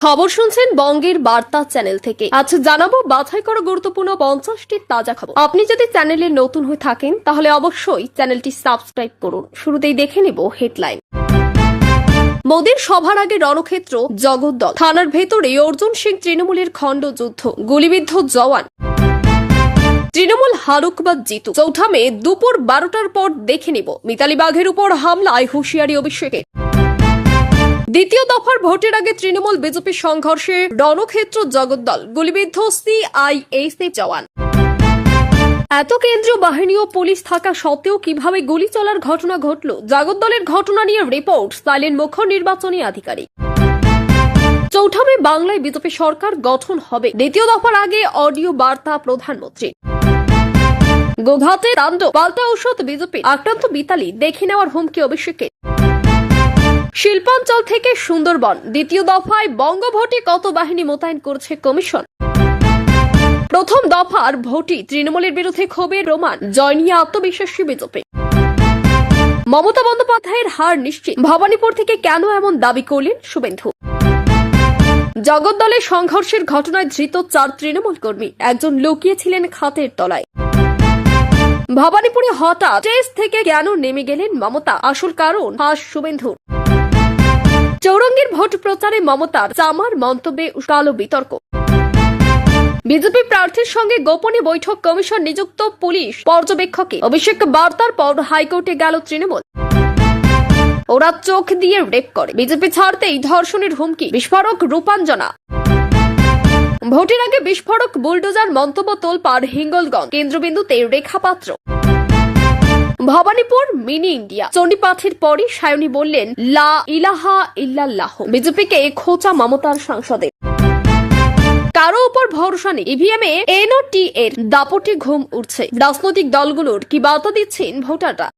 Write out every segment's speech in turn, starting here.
খবর শুনছেন বঙ্গের বার্তা চ্যানেল থেকে। আজ জানাবো বাছাই করা গুরুত্বপূর্ণ 50টি তাজা খবর। আপনি যদি চ্যানেলে নতুন হয়ে থাকেন তাহলে অবশ্যই চ্যানেলটি সাবস্ক্রাইব করুন। শুরুতেই দেখে নেব হেডলাইন। মোদীর সভার আগে রণক্ষেত্র জগদ্দল, থানার ভেতরে অর্জুন সিং তৃণমূলের খণ্ডযুদ্ধ, গুলিবিদ্ধ জওয়ান। তৃণমূল হারুক বা জিতু। চৌঠা মে দুপুর 12টার পর দেখে নেব মিতালি বাঘের উপর হামলায় হুঁশিয়ারি অভিষেকের। দ্বিতীয় দফার ভোটের আগে তৃণমূল বিজেপি সংঘর্ষে রণক্ষেত্র জগদ্দল, গুলিবিদ্ধ সিআইএসএফ জওয়ান। এত কেন্দ্রীয় বাহিনী ও পুলিশ থাকা সত্ত্বেও কিভাবে গুলি চলার ঘটনা ঘটল? জগদ্দলের ঘটনা নিয়ে রিপোর্ট চাইলেন মুখ্য নির্বাচনী আধিকারিক। চৌঠা মে বাংলায় বিজেপি সরকার গঠন হবে, দ্বিতীয় দফার আগে অডিও বার্তা প্রধানমন্ত্রী। গোঘাটে তাণ্ডব, পাল্টা ঔষধ বিজেপি, আক্রান্ত মিতালি, দেখে নেওয়ার হুমকি অভিষেকের। শিল্পাঞ্চল থেকে সুন্দরবন, দ্বিতীয় দফায় বঙ্গভোটে কত বাহিনী মোতায়েন করছে কমিশন। প্রথম দফার ভোটই তৃণমূলের বিরুদ্ধে ক্ষোভের প্রমাণ, জয় নিয়ে আত্মবিশ্বাসী বিজেপি। মমতা বন্দ্যোপাধ্যায়ের হার নিশ্চিত, ভবানীপুর থেকে কেন এমন দাবি করলেন শুভেন্দু। জগদ্দলের সংঘর্ষের ঘটনায় ধৃত 4 তৃণমূল কর্মী, একজন লুকিয়েছিলেন খাতের তলায়। ভবানীপুরে হঠাৎ স্টেজ থেকে কেন নেমে গেলেন মমতা, আসল কারণ ফাঁস শুভেন্দুর। চৌরঙ্গীর ভোট প্রচারে মমতার চামার মন্তব্যে কালো বিতর্ক। বিজেপি প্রার্থীর সঙ্গে গোপনে বৈঠক, কমিশন নিযুক্ত পুলিশ পর্যবেক্ষকে। অভিষেক বার্তার পর হাইকোর্টে গেল তৃণমূল। ওরা চোখ দিয়ে রেপ করে, বিজেপি ছাড়তেই ধর্ষণের হুমকি, বিস্ফোরক রূপাঞ্জনা। ভোটের আগে বিস্ফোরক বুলডোজার, মন্তব্য তোলপাড় হিঙ্গলগঞ্জ, কেন্দ্রবিন্দুতে রেখা পাত্র। ভবানীপুর মিনি ইন্ডিয়া, চণ্ডীপাঠের পরই সায়নী বললেন লা ইলাহা ইল্লাল্লাহ। বিজেপিকে খোঁচা মমতার সাংসদের। কারো উপর ভরসা নেই, ইভিএম এ এনওটি এর দাপটে ঘুম উঠছে। রাজনৈতিক দলগুলোর কি বার্তা দিচ্ছেন ভোটাররা?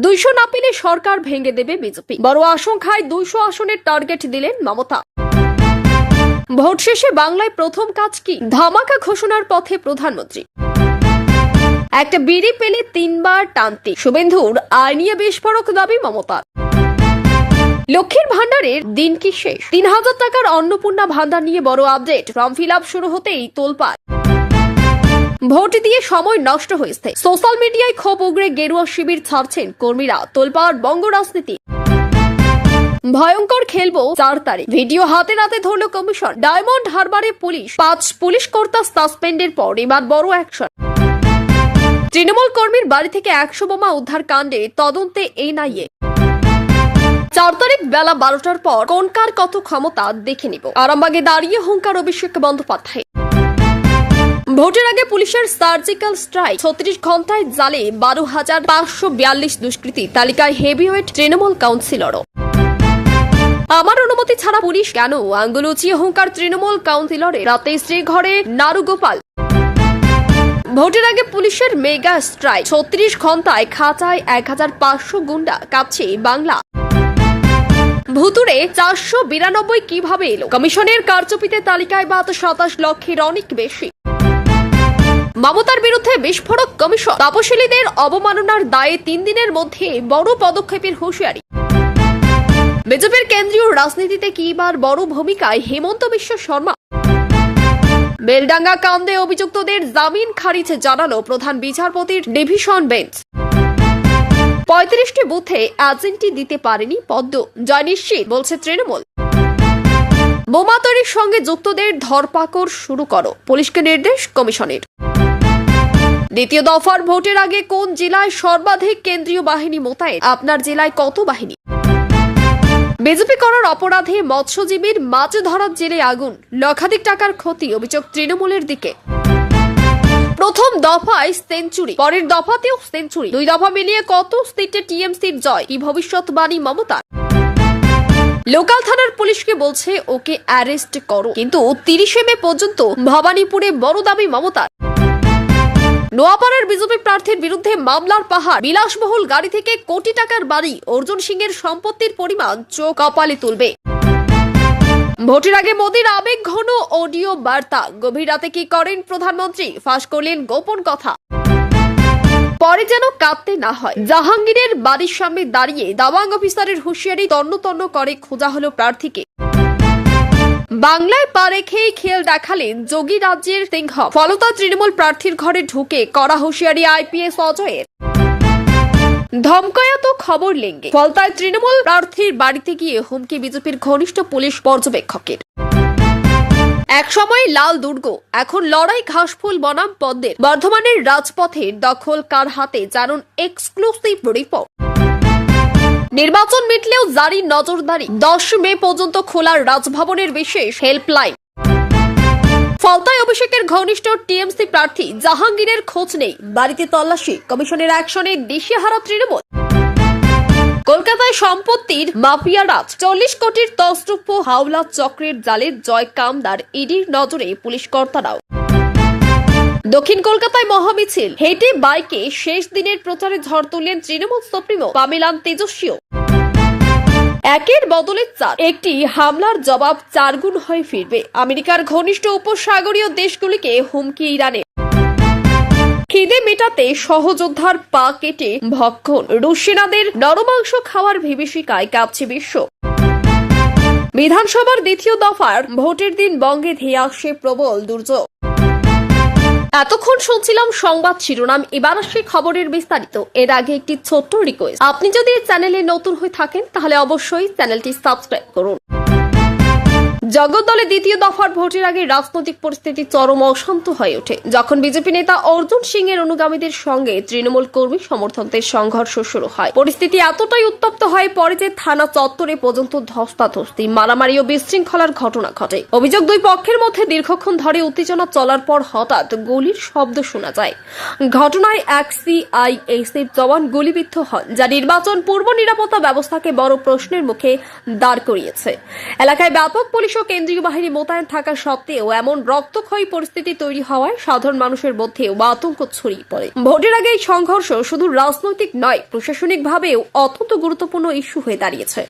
200 না পেলে সরকার ভেঙে দেবে বিজেপি, বড় আশঙ্কায় 200 আসনের টার্গেট দিলেন মমতা। ভোট শেষে বাংলায় প্রথম কাজ কি? ধামাকা ঘোষণার পথে প্রধানমন্ত্রী। একটা বিড়ি পেলে 3 বার টানতে, শুভেন্দুর আয় নিয়ে বিস্ফোরক দাবি মমতার। লক্ষ্মীর ভান্ডারের দিন কি শেষ? 3000 টাকার অন্নপূর্ণা ভান্ডার নিয়ে বড় আপডেট, ফর্ম ফিল আপ শুরু হতেই তোলপাড়। ভোট দিয়ে সময় নষ্ট হয়েছে, সোশ্যাল মিডিয়ায় ক্ষোভ উগরে গেরুয়া শিবির ছাড়ছেন কর্মীরা, তোলপাড় বঙ্গ রাজনীতি। ভয়ঙ্কর খেলবো 4 তারিখ, ভিডিও হাতে নাতে ধরল কমিশন। ডায়মন্ড হারবারে পুলিশ, 5 পুলিশ কর্তা সাসপেন্ডের পর এবার বড় অ্যাকশন। তৃণমূল কর্মীর বাড়ি থেকে 100 বোমা উদ্ধার কাণ্ডে তদন্তে এনআইএ। 4 তারিখ বেলা 12টার পর কোন কার কত ক্ষমতা দেখে নিব। আরামবাগে দাঁড়িয়ে হুঙ্কার অভিষেক বন্দ্যোপাধ্যায়। ভোটের আগে পুলিশের সার্জিক্যাল স্ট্রাইক, 36 ঘন্টায় জালে 12,542 দুষ্কৃতী, তালিকায় হেভিওয়েট তৃণমূল কাউন্সিলরও। আমার অনুমতি ছাড়া পুলিশ কেন? আঙ্গুল উঁচিয়ে হুঙ্কার তৃণমূল কাউন্সিলরে। রাতে স্ত্রী ঘরে নারুগোপাল। ভোটের আগে পুলিশের মেগা স্ট্রাইক, 36 ঘন্টায় খাঁচায় 1500 গুন্ডা, কাঁপছে বাংলা। ভুতুরে 492 কিভাবে এলো? কমিশনের কারচুপিতে তালিকায় 27 লক্ষের অনেক বেশি। মমতার বিরুদ্ধে বিস্ফোরক কমিশন, তপশিলীদের অবমাননার দায়ে 3 দিনের মধ্যে বড় পদক্ষেপের হুঁশিয়ারি। বিজেপির কেন্দ্রীয় রাজনীতিতে কি এবার বড় ভূমিকায় হেমন্ত বিশ্ব শর্মা। বেলডাঙ্গা কাণ্ডে অভিযুক্তদের জামিন খারিজ জানালো প্রধান বিচারপতির ডিভিশন বেঞ্চ। 35টি বুথে এজেন্টি দিতে পারেনি পদ্ম, জয় নিশ্চিত বলছে তৃণমূল। বোমা তৈরির সঙ্গে যুক্তদের ধরপাকড় শুরু করো, পুলিশকে নির্দেশ কমিশনের। দ্বিতীয় দফার ভোটের আগে কোন জেলায় সর্বাধিক কেন্দ্রীয় বাহিনী মোতায়েন? আপনার জেলায় কত বাহিনী? বিজেপি করার অপরাধে মৎস্যজীবীর মাছ ধরার জেলে আগুন, লক্ষাধিক টাকার ক্ষতি, অভিযোগ তৃণমূলের দিকে। প্রথম দফায় সেঞ্চুরি, পরের দফাতেও সেঞ্চুরি, 2 দফা মিলিয়ে কত সিটে টিএমসির জয়? কি ভবিষ্যৎবাণী মমতার? লোকাল থানার পুলিশকে বলছে ওকে অ্যারেস্ট করো, কিন্তু 30 মে পর্যন্ত ভবানীপুরে বড় দাবি মমতার। নোয়াপাড়ার বিজেপি প্রার্থীর বিরুদ্ধে মামলার পাহাড়, বিলাসবহুল গাড়ি থেকে কোটি টাকার বাড়ি, অর্জুন সিং এর সম্পত্তির পরিমাণ চোখ কপালে তুলবে। ভোটের আগে মোদীর আবেগ ঘন অডিও বার্তা, গভীর রাতে কি করেন প্রধানমন্ত্রী, ফাঁস করলেন গোপন কথা। পরে যেন কাঁদতে না হয়। জাহাঙ্গীরের বাড়ির সামনে দাঁড়িয়ে দাওয়াং অফিসারের হুঁশিয়ারি, তন্ন তন্ন করে খোঁজা হলো প্রার্থীকে। বাংলায় পা রেখেই খেল দেখালেন যোগী রাজ্যের সিংহ। ফলতা তৃণমূল প্রার্থীর ঘরে ঢুকে কড়া হুঁশিয়ারি আইপিএস অজয়ের। ধমকায়া তো খবর লেঙ্গে। ফলতায় তৃণমূল প্রার্থীর বাড়িতে গিয়ে হুমকি বিজেপির ঘনিষ্ঠ পুলিশ পর্যবেক্ষকের। এক সময় লাল দুর্গ, এখন লড়াই ঘাসফুল বনাম পদ্মের। বর্ধমানের রাজপথের দখল কার হাতে জানুন এক্সক্লুসিভ রিপোর্ট। নির্বাচন মিটলেও জারি নজরদারি, 10 মে পর্যন্ত খোলা রাজভবনের বিশেষ হেল্পলাইন। ফলতায় অভিষেকের ঘনিষ্ঠ টিএমসি প্রার্থী জাহাঙ্গীরের খোঁজ নেই, বাড়িতে তল্লাশি। কমিশনের অ্যাকশনে দিশেহারা তৃণমূল। কলকাতায় সম্পত্তির মাফিয়া রাজ, 40 কোটির তসরুপ হাওলা চক্রের জালে জয় কামদার, ইডির নজরে পুলিশ কর্তারাও। দক্ষিণ কলকাতায় মহামিছিল, হেঁটে বাইকে শেষ দিনের প্রচারে ঝড় তুললেন তৃণমূল সুপ্রিমো পামেলান তেজস্বীও। একের বদলে 4, একটি হামলার জবাব 4 গুণ হয়ে ফিরবে। আমেরিকার ঘনিষ্ঠ উপসাগরীয় দেশগুলিকে হুমকি ইরানের। খিদে মেটাতে সহযোদ্ধার পা কেটে ভক্ষণ, রুশ সেনাদের নরমাংস খাওয়ার বিভীষিকায় কাঁপছে বিশ্ব। বিধানসভার দ্বিতীয় দফার ভোটের দিন বঙ্গে ধেয়ে আসছে প্রবল দুর্যোগ। এতক্ষণ শুনছিলাম সংবাদ শিরোনাম, এবার আসছে খবরের বিস্তারিত। এর আগে একটি ছোট্ট রিকোয়েস্ট, আপনি যদি এই চ্যানেলে নতুন হয়ে থাকেন তাহলে অবশ্যই চ্যানেলটি সাবস্ক্রাইব করুন। জগদ্দলে দ্বিতীয় দফার ভোটের আগে রাজনৈতিক পরিস্থিতি চরম অশান্ত হয়ে ওঠে, যখন বিজেপি নেতা অর্জুন সিং এর অনুগামীদের সঙ্গে তৃণমূল কর্মী সমর্থকদের সংঘর্ষ শুরু হয়। পরিস্থিতি এতটাই উত্তপ্ত হয়ে পড়ে যে থানা চত্বরে পর্যন্ত ধস্তাধস্তি, মারামারি ও বিশৃঙ্খলার ঘটনা ঘটে। অভিযোগ, দুই পক্ষের মধ্যে দীর্ঘক্ষণ ধরে উত্তেজনা চলার পর হঠাৎ গুলির শব্দ শোনা যায়। ঘটনায় এক সিআইএসএফ জওয়ান গুলিবিদ্ধ হন, যা নির্বাচন পূর্ব নিরাপত্তা ব্যবস্থাকে বড় প্রশ্নের মুখে দাঁড় করিয়েছে। এলাকায় ব্যাপক পুলিশ কেন্দ্রীয় বাহিনী মোতায়েন থাকা সত্ত্বেও এমন রক্তক্ষয়ী পরিস্থিতি তৈরি হওয়ায় সাধারণ মানুষের মধ্যেও আতঙ্ক ছড়িয়ে পড়ে। ভোটের আগে এই সংঘর্ষ শুধু রাজনৈতিক নয়, প্রশাসনিকভাবেও অত্যন্ত গুরুত্বপূর্ণ ইস্যু হয়ে দাঁড়িয়েছে।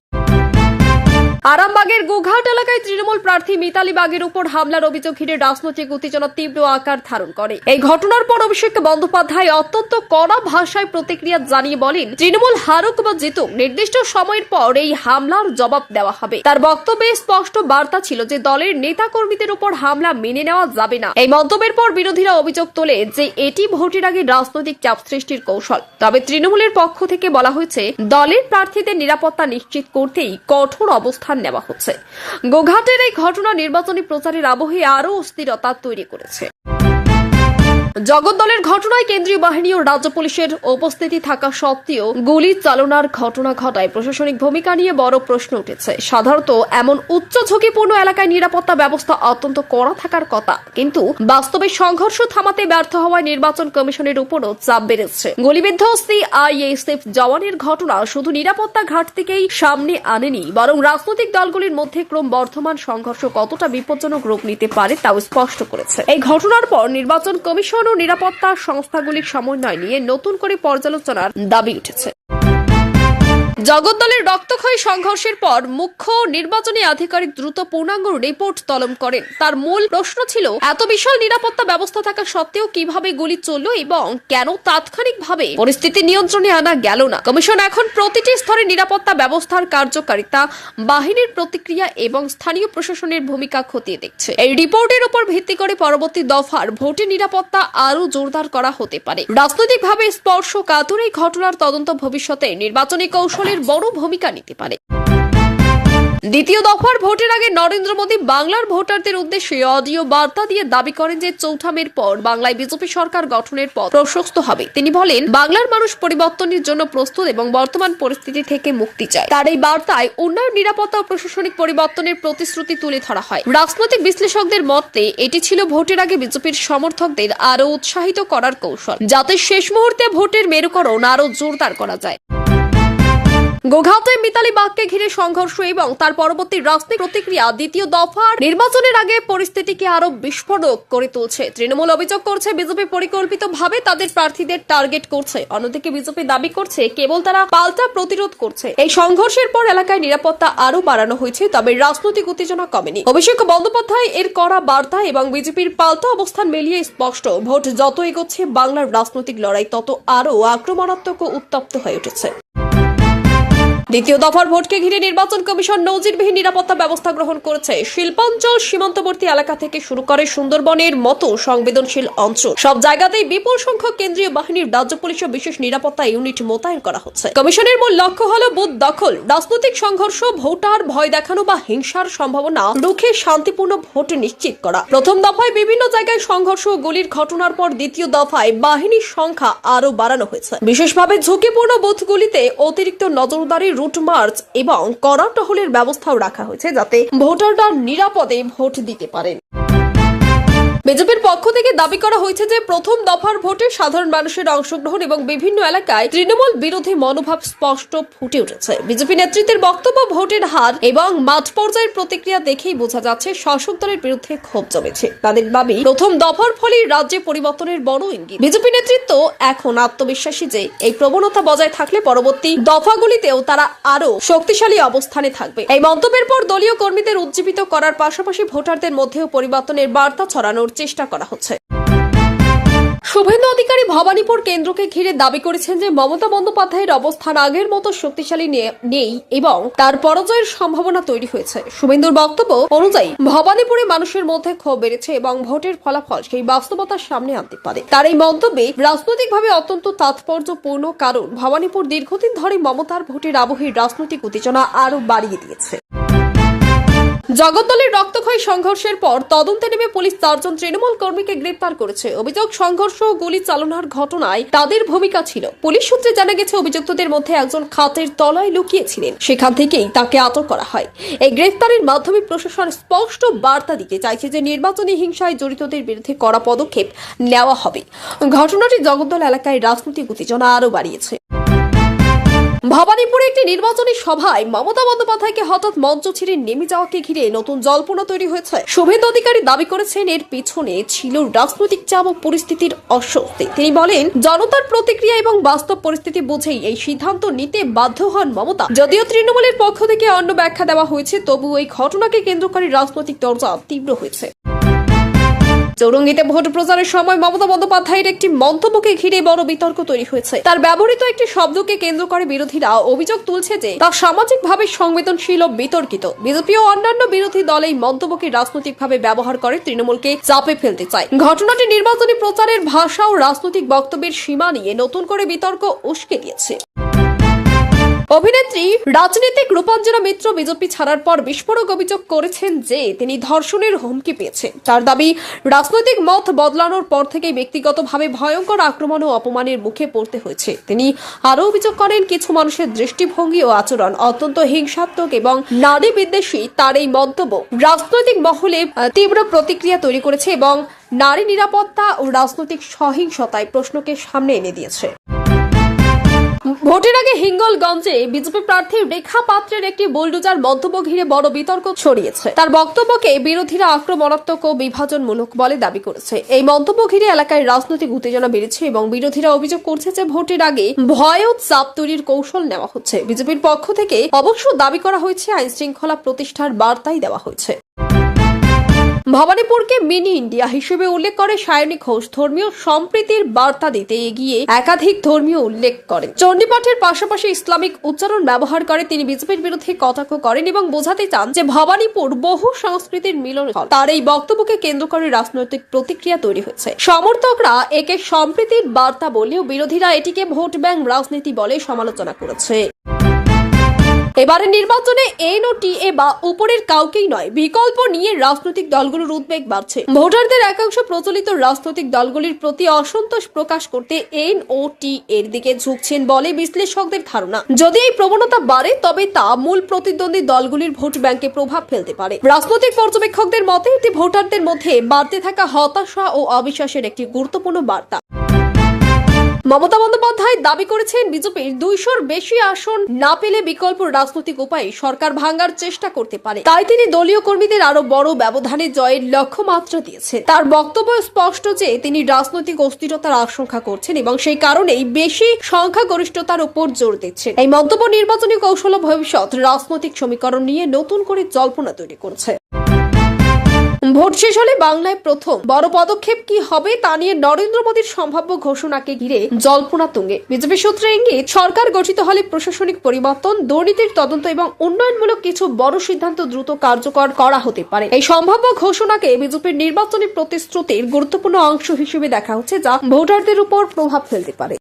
আরামবাগের গোঘাট এলাকায় তৃণমূল প্রার্থী মিতালি বাগের উপর হামলার অভিযোগ ঘিরে রাজনৈতিক উত্তেজনা তীব্র আকার ধারণ করে। এই ঘটনার পর অভিষেক বন্দ্যোপাধ্যায় অত্যন্ত কড়া ভাষায় প্রতিক্রিয়া জানিয়ে বলেন, তৃণমূল হারুক বা জিতুক, নির্দিষ্ট সময়ের পর এই হামলার জবাব দেওয়া হবে। তার বক্তব্যে স্পষ্ট বার্তা ছিল যে দলের নেতা কর্মীদের উপর হামলা মেনে নেওয়া যাবে না। এই মন্তব্যের পর বিরোধীরা অভিযোগ তোলে যে এটি ভোটের আগে রাজনৈতিক চাপ সৃষ্টির কৌশল। তবে তৃণমূলের পক্ষ থেকে বলা হয়েছে, দলের প্রার্থীদের নিরাপত্তা নিশ্চিত করতেই কঠোর অবস্থান নেওয়া হচ্ছে। গোঘাটের এই ঘটনা নির্বাচনী প্রচারের আবহে আরও অস্থিরতা তৈরি করেছে। জগদ্দলের ঘটনায় কেন্দ্রীয় বাহিনী ও রাজ্য পুলিশের উপস্থিতি থাকা সত্ত্বেও গুলি চালনার ঘটনা ঘটায় প্রশাসনিক ভূমিকা নিয়ে বড় প্রশ্ন উঠেছে। সাধারণত এমন উচ্চ ঝুঁকিপূর্ণ এলাকায় নিরাপত্তা ব্যবস্থা অত্যন্ত কড়া থাকার কথা, কিন্তু বাস্তবে সংঘর্ষ থামাতে ব্যর্থ হওয়ায় নির্বাচন কমিশনের উপরও চাপ বেড়েছে। গুলিবিদ্ধ সিআইএসএফ জওয়ানের ঘটনা শুধু নিরাপত্তা ঘাটতিকেই সামনে আনেনি, বরং রাজনৈতিক দলগুলির মধ্যে ক্রমবর্ধমান সংঘর্ষ কতটা বিপজ্জনক রূপ নিতে পারে তাও স্পষ্ট করেছে। এই ঘটনার পর নির্বাচন কমিশন ও নিরাপত্তা সংস্থাগুলির সমন্বয় নিয়ে নতুন করে পর্যালোচনার দাবি উঠেছে। জগদ্দলের রক্তক্ষয়ী সংঘর্ষের পর মুখ্য নির্বাচনী আধিকারিক দ্রুত পূর্ণাঙ্গ রিপোর্ট তলব করেন। তার মূল প্রশ্ন ছিল, এত বিশাল নিরাপত্তা ব্যবস্থা থাকা সত্ত্বেও কিভাবে গুলি চলল এবং কেন তাৎক্ষণিকভাবে পরিস্থিতি নিয়ন্ত্রণে আনা গেল না। কমিশন এখন প্রতিটি স্তরে নিরাপত্তা ব্যবস্থার কার্যকারিতা, বাহিনীর প্রতিক্রিয়া এবং স্থানীয় প্রশাসনের ভূমিকা খতিয়ে দেখছে। এই রিপোর্টের উপর ভিত্তি করে পরবর্তী দফার ভোটের নিরাপত্তা আরও জোরদার করা হতে পারে। রাজনৈতিকভাবে স্পর্শকাতর এই ঘটনার তদন্ত ভবিষ্যতে নির্বাচনী কৌশলের বড় ভূমিকা নিতে পারে। দ্বিতীয় দফার ভোটের আগে নরেন্দ্র মোদী বাংলার ভোটারদের উদ্দেশ্যে অডিও বার্তা দিয়ে দাবি করেন যে 4 মের পর বাংলায় বিজেপি সরকার গঠনের পথ প্রশস্ত হবে। তিনি বলেন, বাংলার মানুষ পরিবর্তনের জন্য প্রস্তুত এবং বর্তমান পরিস্থিতি থেকে মুক্তি চায়। তার এই বার্তায় উন্নয়ন, নিরাপত্তা ও প্রশাসনিক পরিবর্তনের প্রতিশ্রুতি তুলে ধরা হয়। রাজনৈতিক বিশ্লেষকদের মতে এটি ছিল ভোটের আগে বিজেপির সমর্থকদের আরও উৎসাহিত করার কৌশল, যাতে শেষ মুহূর্তে ভোটের মেরুকরণ আরও জোরদার করা যায়। গোঘাটে মিতালি বাগকে ঘিরে সংঘর্ষ এবং তার পরবর্তী রাজনৈতিক প্রতিক্রিয়া দ্বিতীয় দফার নির্বাচনের আগে পরিস্থিতিকে আরো বিস্ফোরক করে তুলছে। তৃণমূল অভিযোগ করছে, বিজেপি পরিকল্পিতভাবে তাদের প্রার্থীদের টার্গেট করছে। অন্যদিকে বিজেপি দাবি করছে, কেবল তারা পাল্টা প্রতিরোধ করছে। এই সংঘর্ষের পর এলাকায় নিরাপত্তা আরো বাড়ানো হয়েছে, তবে রাজনৈতিক উত্তেজনা কমেনি। অভিষেক বন্দ্যোপাধ্যায় এর কড়া বার্তা এবং বিজেপির পাল্টা অবস্থান মিলিয়ে স্পষ্ট, ভোট যত এগোচ্ছে বাংলার রাজনৈতিক লড়াই তত আরো আক্রমণাত্মক ও উত্তপ্ত হয়ে উঠেছে। দ্বিতীয় দফার ভোটকে ঘিরে নির্বাচন কমিশন নজিরবিহীন নিরাপত্তা ব্যবস্থা গ্রহণ করেছে। শিল্পাঞ্চল, সীমান্তবর্তী এলাকা থেকে শুরু করে সুন্দরবনের মতো সংবেদনশীল অঞ্চল সব জায়গাতেই বিপুল সংখ্যক কেন্দ্রীয় বাহিনীর, রাজ্য পুলিশ ও বিশেষ নিরাপত্তা ইউনিট মোতায়েন করা হচ্ছে। কমিশনের মূল লক্ষ্য হল বুথ দখল, রাজনৈতিক সংঘর্ষ, ভোটার ভয় দেখানো বা হিংসার সম্ভাবনা রুখে শান্তিপূর্ণ ভোট নিশ্চিত করা। প্রথম দফায় বিভিন্ন জায়গায় সংঘর্ষ ও গুলির ঘটনার পর দ্বিতীয় দফায় বাহিনীর সংখ্যা আরো বাড়ানো হয়েছে। বিশেষভাবে ঝুঁকিপূর্ণ বুথগুলিতে অতিরিক্ত নজরদারি, রুট মার্চ এবং কড়া টহলের ব্যবস্থাও রাখা হয়েছে, যাতে ভোটাররা নিরাপদে ভোট দিতে পারেন। বিজেপির পক্ষ থেকে দাবি করা হয়েছে যে প্রথম দফার ভোটে সাধারণ মানুষের অংশগ্রহণ এবং বিভিন্ন এলাকায় তৃণমূল বিরোধী মনোভাব স্পষ্ট ফুটে উঠেছে। বিজেপি নেতৃত্বের বক্তব্য, ভোটের হার এবং মাঠ পর্যায়ের প্রতিক্রিয়া দেখেই বোঝা যাচ্ছে শাসক দলের বিরুদ্ধে ক্ষোভ জমেছে। তাদের দাবি, প্রথম দফার ফলে রাজ্যে পরিবর্তনের বড় ইঙ্গিত। বিজেপি নেতৃত্ব এখন আত্মবিশ্বাসী যে এই প্রবণতা বজায় থাকলে পরবর্তী দফাগুলিতেও তারা আরো শক্তিশালী অবস্থানে থাকবে। এই মন্তব্যের পর দলীয় কর্মীদের উজ্জীবিত করার পাশাপাশি ভোটারদের মধ্যেও পরিবর্তনের বার্তা ছড়ানোর চেষ্টা করা হচ্ছে। শুভেন্দু অধিকারী ভবানীপুর কেন্দ্রকে ঘিরে দাবি করেছেন যে মমতা বন্দ্যোপাধ্যায়ের অবস্থান আগের মতো শক্তিশালী নেই এবং তার পরাজয়ের সম্ভাবনা তৈরি হয়েছে। শুভেন্দুর বক্তব্য অনুযায়ী ভবানীপুরে মানুষের মধ্যে ক্ষোভ বেড়েছে এবং ভোটের ফলাফল সেই বাস্তবতার সামনে আনতে পারে। তার এই মন্তব্যে রাজনৈতিকভাবে অত্যন্ত তাৎপর্যপূর্ণ, কারণ ভবানীপুর দীর্ঘদিন ধরে মমতার ভোটের আবহে রাজনৈতিক উত্তেজনা আরো বাড়িয়ে দিয়েছে। জগদ্দলের রক্তক্ষয়ী সংঘর্ষের পর তদন্তে নেমে পুলিশ 4 জন তৃণমূল কর্মীকে গ্রেপ্তার করেছে। অভিযোগ, সংঘর্ষ ও গুলি চালানোর ঘটনায় তাদের ভূমিকা ছিল। পুলিশ সূত্রে জানা গেছে, অভিযুক্তদের মধ্যে একজন খাটের তলায় লুকিয়েছিলেন, সেখান থেকেই তাকে আটক করা হয়। এই গ্রেফতারের মাধ্যমে প্রশাসন স্পষ্ট বার্তা দিতে চাইছে যে নির্বাচনী হিংসায় জড়িতদের বিরুদ্ধে কড়া পদক্ষেপ নেওয়া হবে। ঘটনাটি জগদ্দল এলাকায় রাজনৈতিক উত্তেজনা আরো বাড়িয়েছে। ভবানীপুরে একটি নির্বাচনী সভায় মমতা বন্দ্যোপাধ্যায়কে হঠাৎ মঞ্চ ছেড়ে নেমে যাওয়াকে ঘিরে নতুন জল্পনা তৈরি হয়েছে। শুভেন্দু অধিকারী দাবি করেছেন, এর পিছনে ছিল রাজনৈতিক চাপ ও পরিস্থিতির অস্বস্তি। তিনি বলেন, জনতার প্রতিক্রিয়া এবং বাস্তব পরিস্থিতি বুঝেই এই সিদ্ধান্ত নিতে বাধ্য হন মমতা। যদিও তৃণমূলের পক্ষ থেকে অন্য ব্যাখ্যা দেওয়া হয়েছে, তবুও এই ঘটনাকে কেন্দ্র করে রাজনৈতিক চর্চা তীব্র হয়েছে। চৌরঙ্গীতে ভোট প্রচারের সময় মমতা বন্দ্যোপাধ্যায়ের একটি মন্তব্যকে ঘিরে বড় বিতর্ক তৈরি হয়েছে। তার ব্যবহৃত একটি শব্দকে কেন্দ্র করে বিরোধীরা অভিযোগ তুলছে যে তা সামাজিকভাবে সংবেদনশীল ও বিতর্কিত। বিজেপি ও অন্যান্য বিরোধী দল এই মন্তব্যকে রাজনৈতিকভাবে ব্যবহার করে তৃণমূলকে চাপে ফেলতে চায়। ঘটনাটি নির্বাচনী প্রচারের ভাষা ও রাজনৈতিক বক্তব্যের সীমা নিয়ে নতুন করে বিতর্ক উস্কে দিয়েছে। অভিনেত্রী রাজনীতিক রূপাঞ্জনা মিত্র বিজেপি ছাড়ার পর বিস্ফোরক অভিযোগ করেছেন যে তিনি ধর্ষণের হুমকি পেয়েছেন। তার দাবি, রাজনৈতিক মত বদলানোর পর থেকেই ব্যক্তিগতভাবে ভয়ঙ্কর আক্রমণ ও অপমানের মুখে পড়তে হয়েছে। তিনি আরও অভিযোগ করেন, কিছু মানুষের দৃষ্টিভঙ্গি ও আচরণ অত্যন্ত হিংসাত্মক এবং নারী বিদ্বেষী। তার এই মন্তব্য রাজনৈতিক মহলে তীব্র প্রতিক্রিয়া তৈরি করেছে এবং নারী নিরাপত্তা ও রাজনৈতিক সহিংসতায় প্রশ্নকে সামনে এনে দিয়েছে। ভোটের আগে হিঙ্গলগঞ্জে বিজেপি প্রার্থী রেখা পাত্রের একটি বুলডোজার মন্তব্য ঘিরে বড় বিতর্ক ছড়িয়েছে। তার বক্তব্যকে বিরোধীরা আক্রমণাত্মক ও বিভাজনমূলক বলে দাবি করেছে। এই মন্তব্য ঘিরে এলাকায় রাজনৈতিক উত্তেজনা বেড়েছে এবং বিরোধীরা অভিযোগ করছে যে ভোটের আগে ভয় ও চাপ তৈরির কৌশল নেওয়া হচ্ছে। বিজেপির পক্ষ থেকে অবশ্য দাবি করা হয়েছে, আইন শৃঙ্খলা প্রতিষ্ঠার বার্তাই দেওয়া হয়েছে। ভবানীপুরকে মিনি ইন্ডিয়া হিসেবে উল্লেখ করে সায়নী ঘোষ ধর্মীয় সম্প্রীতির বার্তা দিতে এগিয়ে একাধিক ধর্মীয় উল্লেখ করেন। চণ্ডীপাঠের পাশাপাশি ইসলামিক উচ্চারণ ব্যবহার করে তিনি বিজেপির বিরুদ্ধে কটাক্ষ করেন এবং বোঝাতে চান যে ভবানীপুর বহু সংস্কৃতির মিলনস্থল। তার এই বক্তব্যকে কেন্দ্র করে রাজনৈতিক প্রতিক্রিয়া তৈরি হয়েছে। সমর্থকরা একে সম্প্রীতির বার্তা বললেও বিরোধীরা এটিকে ভোট ব্যাংক রাজনীতি বলে সমালোচনা করেছে। এবারে নির্বাচনে এনওটিএ বা উপরের কাউকেই নয়, বিকল্প নিয়ে রাজনৈতিক দলগুলোর উদ্বেগ বাড়ছে। ভোটারদের একাংশ প্রচলিত রাজনৈতিক দলগুলির প্রতি অসন্তোষ প্রকাশ করতে এনওটিএ এর দিকে ঝুঁকছেন বলে বিশ্লেষকদের ধারণা। যদি এই প্রবণতা বাড়ে তবে তা মূল প্রতিদ্বন্দ্বী দলগুলির ভোট ব্যাংকে প্রভাব ফেলতে পারে। রাজনৈতিক পর্যবেক্ষকদের মতে এটি ভোটারদের মধ্যে বাড়তে থাকা হতাশা ও অবিশ্বাসের একটি গুরুত্বপূর্ণ বার্তা। মমতা বন্দ্যোপাধ্যায় দাবি করেছেন, বিজেপির 200-র বেশি আসন না পেলে বিকল্প রাজনৈতিক উপায়ে সরকার ভাঙার চেষ্টা করতে পারে। তাই তিনি দলীয় কর্মীদের আরো বড় ব্যবধানে জয়ের লক্ষ্যমাত্রা দিয়েছেন। তার বক্তব্য স্পষ্ট যে তিনি রাজনৈতিক অস্থিরতার আশঙ্কা করছেন এবং সেই কারণেই বেশি সংখ্যাগরিষ্ঠতার উপর জোর দিচ্ছেন। এই মন্তব্য নির্বাচনী কৌশল ও ভবিষ্যৎ রাজনৈতিক সমীকরণ নিয়ে নতুন করে জল্পনা তৈরি করছে। ভোট শেষ হলে বাংলায় প্রথম বড় পদক্ষেপ কি হবে তা নিয়ে নরেন্দ্র মোদীর সম্ভাব্য ঘোষণাকে ঘিরে জল্পনা তুঙ্গে। বিজেপি সূত্রে ইঙ্গিত, সরকার গঠিত হলে প্রশাসনিক পরিবর্তন, দুর্নীতির তদন্ত এবং উন্নয়নমূলক কিছু বড় সিদ্ধান্ত দ্রুত কার্যকর করা হতে পারে। এই সম্ভাব্য ঘোষণাকে বিজেপির নির্বাচনী প্রতিশ্রুতির গুরুত্বপূর্ণ অংশ হিসেবে দেখা হচ্ছে, যা ভোটারদের উপর প্রভাব ফেলতে পারে।